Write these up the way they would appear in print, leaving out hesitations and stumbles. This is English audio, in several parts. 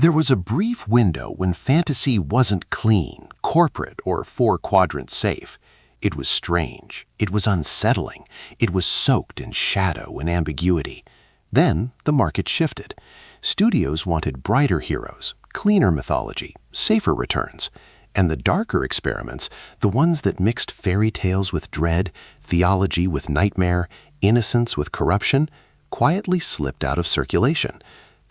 There was a brief window when fantasy wasn't clean, corporate, or four-quadrant safe. It was strange. It was unsettling. It was soaked in shadow and ambiguity. Then the market shifted. Studios wanted brighter heroes, cleaner mythology, safer returns. And the darker experiments, the ones that mixed fairy tales with dread, theology with nightmare, innocence with corruption, quietly slipped out of circulation.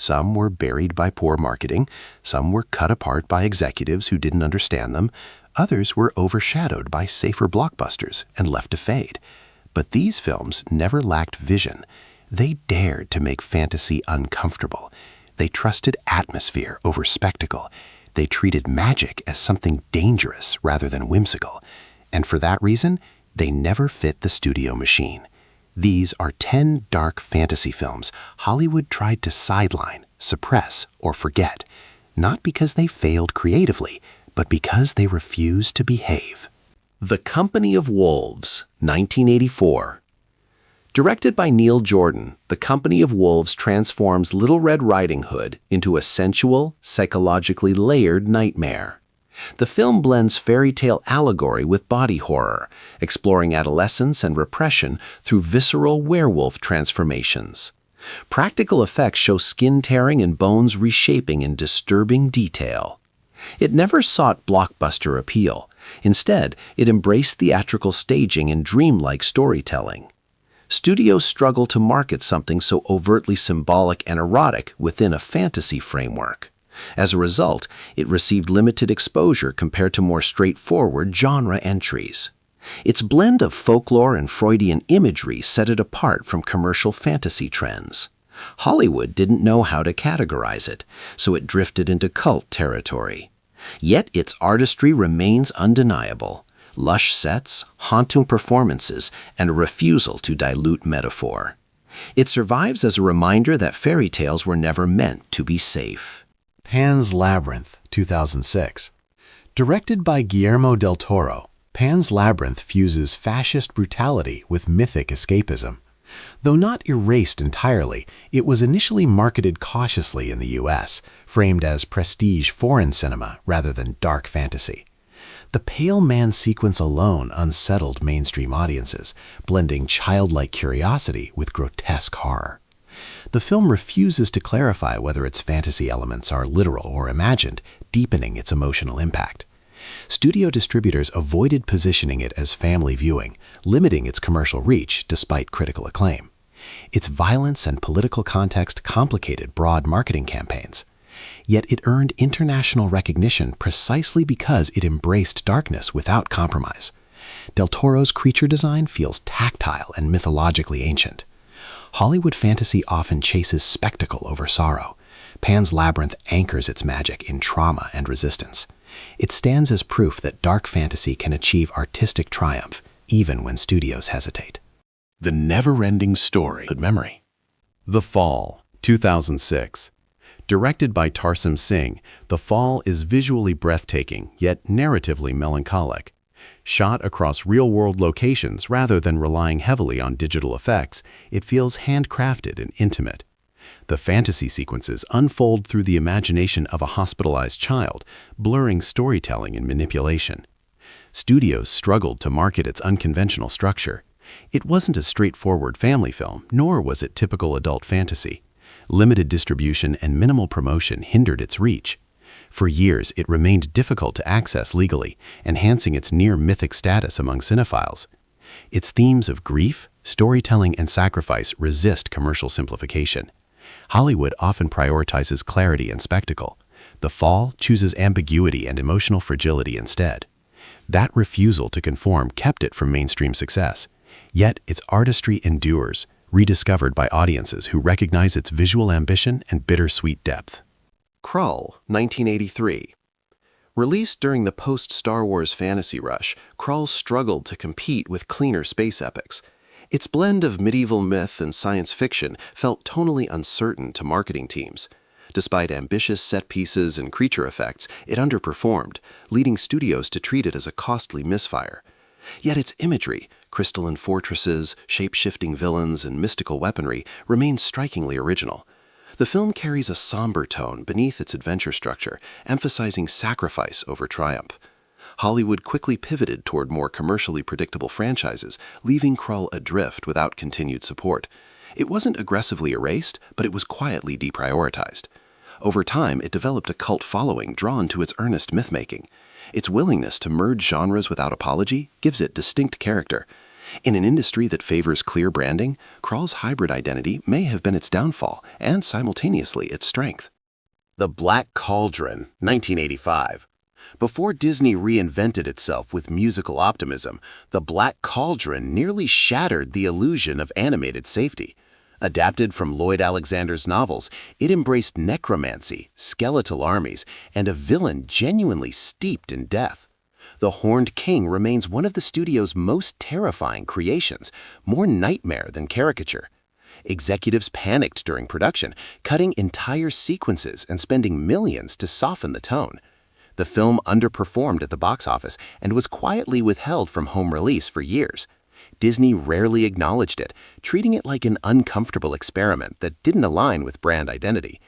Some were buried by poor marketing, some were cut apart by executives who didn't understand them, others were overshadowed by safer blockbusters and left to fade. But these films never lacked vision. They dared to make fantasy uncomfortable. They trusted atmosphere over spectacle. They treated magic as something dangerous rather than whimsical. And for that reason, they never fit the studio machine. These are 10 dark fantasy films Hollywood tried to sideline, suppress, or forget, not because they failed creatively, but because they refused to behave. The Company of Wolves, 1984. Directed by Neil Jordan, The Company of Wolves transforms Little Red Riding Hood into a sensual, psychologically layered nightmare. The film blends fairy tale allegory with body horror, exploring adolescence and repression through visceral werewolf transformations. Practical effects show skin tearing and bones reshaping in disturbing detail. It never sought blockbuster appeal. Instead, it embraced theatrical staging and dreamlike storytelling. Studios struggle to market something so overtly symbolic and erotic within a fantasy framework. As a result, it received limited exposure compared to more straightforward genre entries. Its blend of folklore and Freudian imagery set it apart from commercial fantasy trends. Hollywood didn't know how to categorize it, so it drifted into cult territory. Yet its artistry remains undeniable. Lush sets, haunting performances, and a refusal to dilute metaphor. It survives as a reminder that fairy tales were never meant to be safe. Pan's Labyrinth, 2006. Directed by Guillermo del Toro, Pan's Labyrinth fuses fascist brutality with mythic escapism. Though not erased entirely, it was initially marketed cautiously in the US, framed as prestige foreign cinema rather than dark fantasy. The Pale Man sequence alone unsettled mainstream audiences, blending childlike curiosity with grotesque horror. The film refuses to clarify whether its fantasy elements are literal or imagined, deepening its emotional impact. Studio distributors avoided positioning it as family viewing, limiting its commercial reach despite critical acclaim. Its violence and political context complicated broad marketing campaigns. Yet it earned international recognition precisely because it embraced darkness without compromise. Del Toro's creature design feels tactile and mythologically ancient. Hollywood fantasy often chases spectacle over sorrow. Pan's Labyrinth anchors its magic in trauma and resistance. It stands as proof that dark fantasy can achieve artistic triumph, even when studios hesitate. The Never-Ending Story of Memory. The Fall, 2006. Directed by Tarsem Singh, The Fall is visually breathtaking, yet narratively melancholic. Shot across real-world locations rather than relying heavily on digital effects, it feels handcrafted and intimate. The fantasy sequences unfold through the imagination of a hospitalized child, blurring storytelling and manipulation. Studios struggled to market its unconventional structure. It wasn't a straightforward family film, nor was it typical adult fantasy. Limited distribution and minimal promotion hindered its reach. For years, it remained difficult to access legally, enhancing its near-mythic status among cinephiles. Its themes of grief, storytelling, and sacrifice resist commercial simplification. Hollywood often prioritizes clarity and spectacle. The Fall chooses ambiguity and emotional fragility instead. That refusal to conform kept it from mainstream success. Yet its artistry endures, rediscovered by audiences who recognize its visual ambition and bittersweet depth. Krull, 1983. Released during the post-Star Wars fantasy rush, Krull struggled to compete with cleaner space epics. Its blend of medieval myth and science fiction felt tonally uncertain to marketing teams. Despite ambitious set pieces and creature effects, it underperformed, leading studios to treat it as a costly misfire. Yet its imagery, crystalline fortresses, shape-shifting villains, and mystical weaponry remains strikingly original. The film carries a somber tone beneath its adventure structure, emphasizing sacrifice over triumph. Hollywood quickly pivoted toward more commercially predictable franchises, leaving Krull adrift without continued support. It wasn't aggressively erased, but it was quietly deprioritized. Over time, it developed a cult following drawn to its earnest myth-making. Its willingness to merge genres without apology gives it distinct character. In an industry that favors clear branding, Krull's hybrid identity may have been its downfall and simultaneously its strength. The Black Cauldron, 1985. Before Disney reinvented itself with musical optimism, The Black Cauldron nearly shattered the illusion of animated safety. Adapted from Lloyd Alexander's novels, it embraced necromancy, skeletal armies, and a villain genuinely steeped in death. The Horned King remains one of the studio's most terrifying creations, more nightmare than caricature. Executives panicked during production, cutting entire sequences and spending millions to soften the tone. The film underperformed at the box office and was quietly withheld from home release for years. Disney rarely acknowledged it, treating it like an uncomfortable experiment that didn't align with brand identity.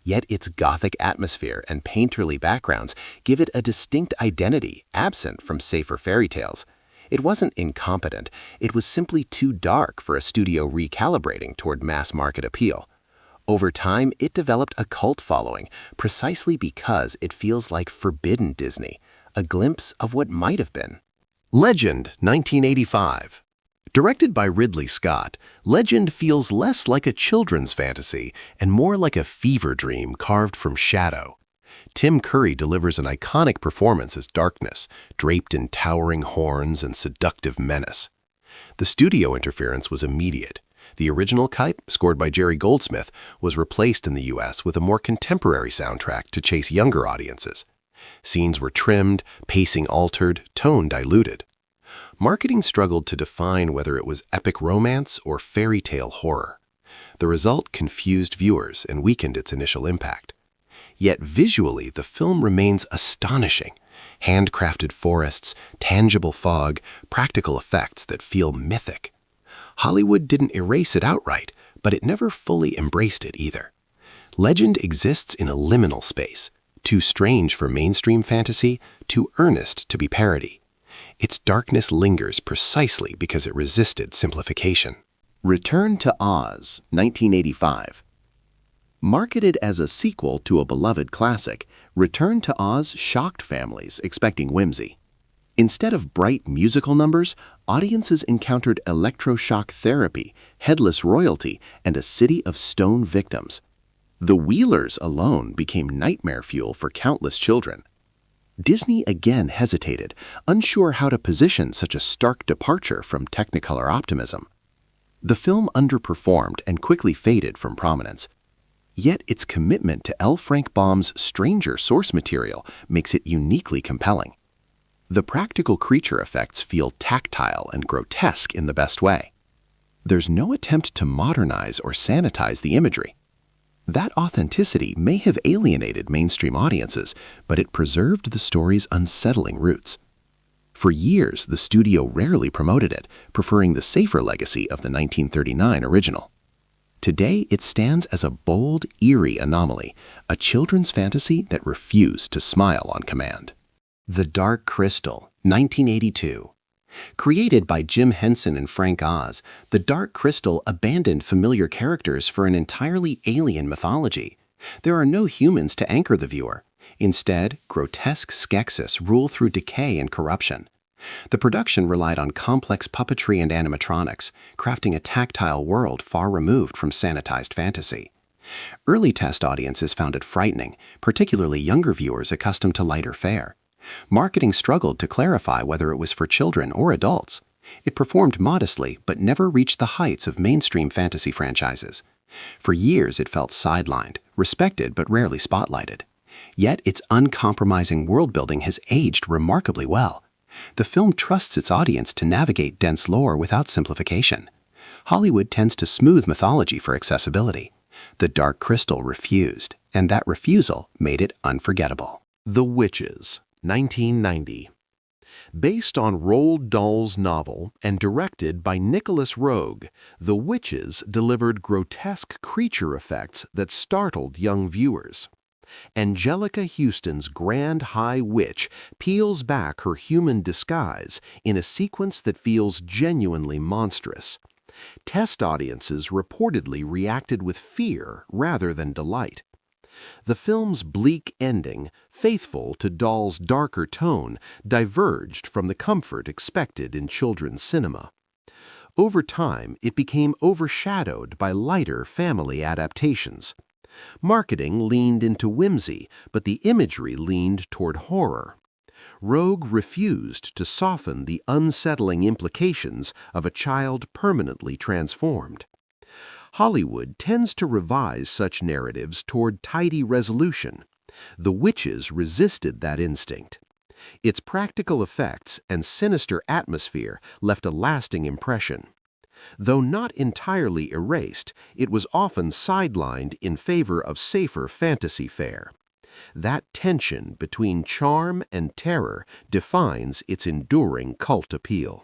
Yet its gothic atmosphere and painterly backgrounds give it a distinct identity absent from safer fairy tales. It wasn't incompetent, it was simply too dark for a studio recalibrating toward mass-market appeal. Over time, it developed a cult following precisely because it feels like forbidden Disney, a glimpse of what might have been. Legend, 1985. Directed by Ridley Scott, Legend feels less like a children's fantasy and more like a fever dream carved from shadow. Tim Curry delivers an iconic performance as Darkness, draped in towering horns and seductive menace. The studio interference was immediate. The original cut, scored by Jerry Goldsmith, was replaced in the US with a more contemporary soundtrack to chase younger audiences. Scenes were trimmed, pacing altered, tone diluted. Marketing struggled to define whether it was epic romance or fairy tale horror. The result confused viewers and weakened its initial impact. Yet visually, the film remains astonishing. Handcrafted forests, tangible fog, practical effects that feel mythic. Hollywood didn't erase it outright, but it never fully embraced it either. Legend exists in a liminal space, too strange for mainstream fantasy, too earnest to be parody. Its darkness lingers precisely because it resisted simplification. Return to Oz, 1985. Marketed as a sequel to a beloved classic, Return to Oz shocked families expecting whimsy. Instead of bright musical numbers, audiences encountered electroshock therapy, headless royalty, and a city of stone victims. The Wheelers alone became nightmare fuel for countless children. Disney again hesitated, unsure how to position such a stark departure from Technicolor optimism. The film underperformed and quickly faded from prominence. Yet its commitment to L. Frank Baum's stranger source material makes it uniquely compelling. The practical creature effects feel tactile and grotesque in the best way. There's no attempt to modernize or sanitize the imagery. That authenticity may have alienated mainstream audiences, but it preserved the story's unsettling roots. For years, the studio rarely promoted it, preferring the safer legacy of the 1939 original. Today, it stands as a bold, eerie anomaly, a children's fantasy that refused to smile on command. The Dark Crystal, 1982. Created by Jim Henson and Frank Oz, The Dark Crystal abandoned familiar characters for an entirely alien mythology. There are no humans to anchor the viewer. Instead, grotesque Skeksis rule through decay and corruption. The production relied on complex puppetry and animatronics, crafting a tactile world far removed from sanitized fantasy. Early test audiences found it frightening, particularly younger viewers accustomed to lighter fare. Marketing struggled to clarify whether it was for children or adults. It performed modestly, but never reached the heights of mainstream fantasy franchises. For years, it felt sidelined, respected but rarely spotlighted. Yet its uncompromising world-building has aged remarkably well. The film trusts its audience to navigate dense lore without simplification. Hollywood tends to smooth mythology for accessibility. The Dark Crystal refused, and that refusal made it unforgettable. The Witches, 1990. Based on Roald Dahl's novel and directed by Nicholas Roeg, The Witches delivered grotesque creature effects that startled young viewers. Angelica Houston's Grand High Witch peels back her human disguise in a sequence that feels genuinely monstrous. Test audiences reportedly reacted with fear rather than delight. The film's bleak ending, faithful to Dahl's darker tone, diverged from the comfort expected in children's cinema. Over time, it became overshadowed by lighter family adaptations. Marketing leaned into whimsy, but the imagery leaned toward horror. Roeg refused to soften the unsettling implications of a child permanently transformed. Hollywood tends to revise such narratives toward tidy resolution. The Witches resisted that instinct. Its practical effects and sinister atmosphere left a lasting impression. Though not entirely erased, it was often sidelined in favor of safer fantasy fare. That tension between charm and terror defines its enduring cult appeal.